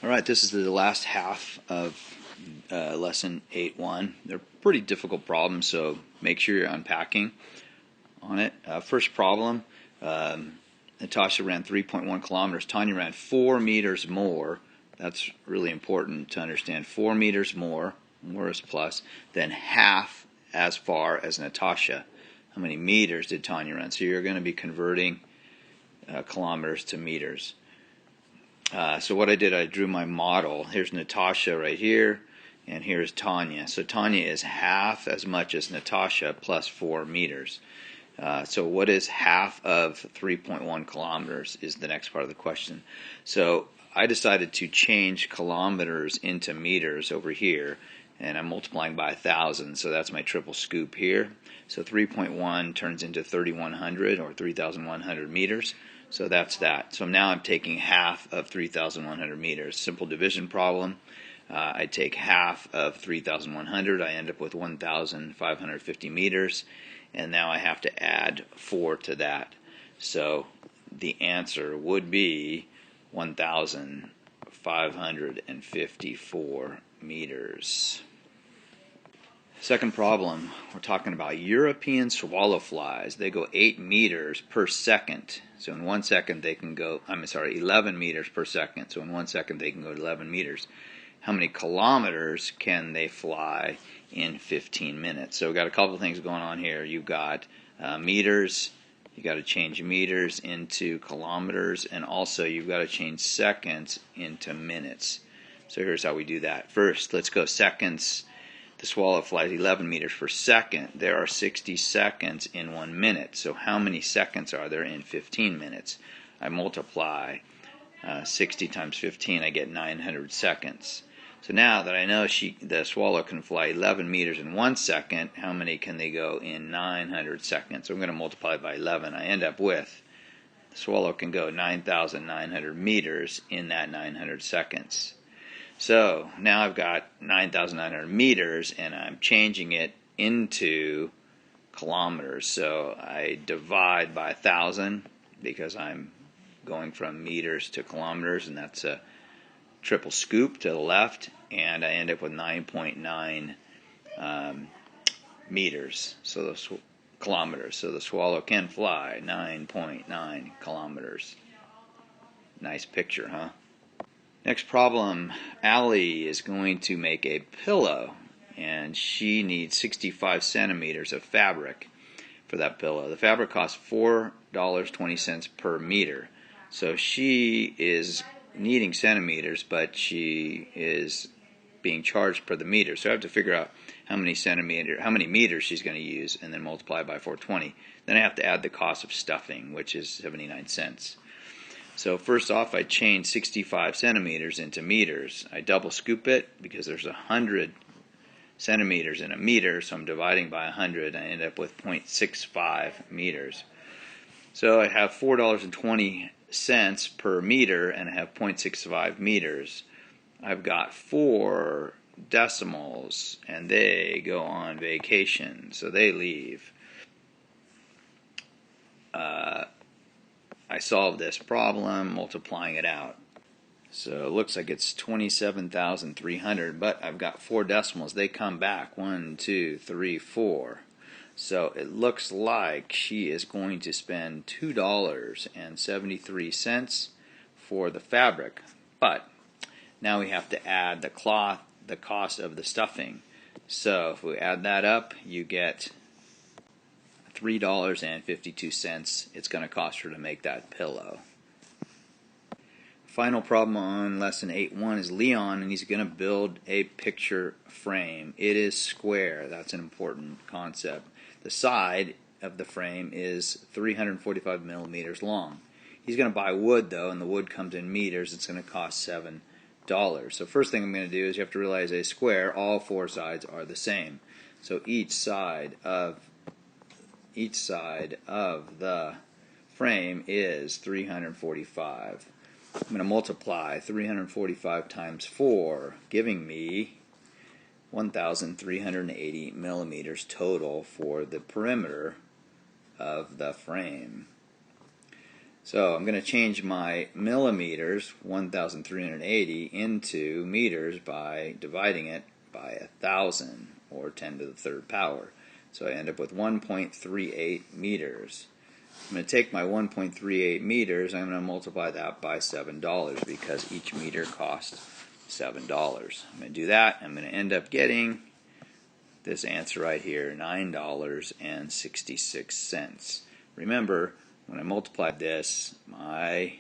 Alright, this is the last half of lesson 8.1. They're pretty difficult problems, so make sure you're unpacking on it. First problem, Natasha ran 3.1 kilometers. Tanya ran 4 meters more. That's really important to understand. 4 meters more is plus, than half as far as Natasha. How many meters did Tanya run? So you're going to be converting kilometers to meters. So what I did, I drew my model. Here's Natasha right here, and here's Tanya. So Tanya is half as much as Natasha plus 4 meters. So what is half of 3.1 kilometers is the next part of the question. So I decided to change kilometers into meters over here, and I'm multiplying by 1,000, so that's my triple scoop here. So 3.1 turns into 3,100 or 3,100 meters. So that's that. So now I'm taking half of 3,100 meters. Simple division problem. I take half of 3,100. I end up with 1,550 meters. And now I have to add 4 to that. So the answer would be 1,554 meters. Second problem, we're talking about European swallow flies. They go 8 meters per second. So in 1 second they can go, 11 meters per second. So in 1 second they can go 11 meters. How many kilometers can they fly in 15 minutes? So we've got a couple of things going on here. You've got meters. You've got to change meters into kilometers. And also you've got to change seconds into minutes. So here's how we do that. First, let's go seconds. The swallow flies 11 meters per second. There are 60 seconds in 1 minute. So how many seconds are there in 15 minutes? I multiply 60 times 15. I get 900 seconds. So now that I know the swallow can fly 11 meters in 1 second, how many can they go in 900 seconds? So I'm going to multiply by 11. I end up with the swallow can go 9,900 meters in that 900 seconds. So now I've got 9,900 meters, and I'm changing it into kilometers. So I divide by 1,000 because I'm going from meters to kilometers, and that's a triple scoop to the left, and I end up with 9.9 meters. So kilometers. So the swallow can fly 9.9 kilometers. Nice picture, huh? Next problem, Allie is going to make a pillow, and she needs 65 centimeters of fabric for that pillow. The fabric costs $4.20 per meter. So she is needing centimeters, but she is being charged per the meter. So I have to figure out how many meters she's going to use, and then multiply by 420. Then I have to add the cost of stuffing, which is 79 cents. So first off, I change 65 centimeters into meters. I double scoop it because there's 100 centimeters in a meter, so I'm dividing by 100. I end up with 0.65 meters. So I have $4.20 per meter, and I have 0.65 meters. I've got 4 decimals, and they go on vacation, so they leave. I solved this problem multiplying it out. So it looks like it's 27,300, but I've got 4 decimals. They come back. 1, 2, 3, 4. So it looks like she is going to spend $2.73 for the fabric. But now we have to add the cloth, the cost of the stuffing. So if we add that up, you get $3.52 it's going to cost her to make that pillow. Final problem on lesson 8.1 is Leon, and he's going to build a picture frame. It is square. That's an important concept. The side of the frame is 345 millimeters long. He's going to buy wood, though, and the wood comes in meters. It's going to cost $7. So first thing I'm going to do is you have to realize a square, all 4 sides are the same. So each side of the frame is 345. I'm going to multiply 345 times 4, giving me 1,380 millimeters total for the perimeter of the frame. So I'm going to change my millimeters, 1,380, into meters by dividing it by 1,000, or 10 to the third power. So I end up with 1.38 meters. I'm going to take my 1.38 meters, I'm going to multiply that by $7 because each meter costs $7. I'm going to do that. I'm going to end up getting this answer right here, $9.66. Remember, when I multiplied this, my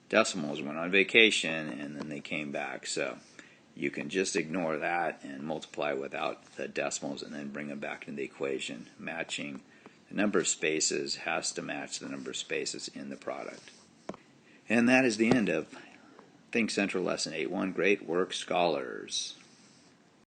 decimals went on vacation and then they came back. So you can just ignore that and multiply without the decimals and then bring them back into the equation. Matching the number of spaces has to match the number of spaces in the product. And that is the end of Think Central Lesson 8.1. Great work, scholars.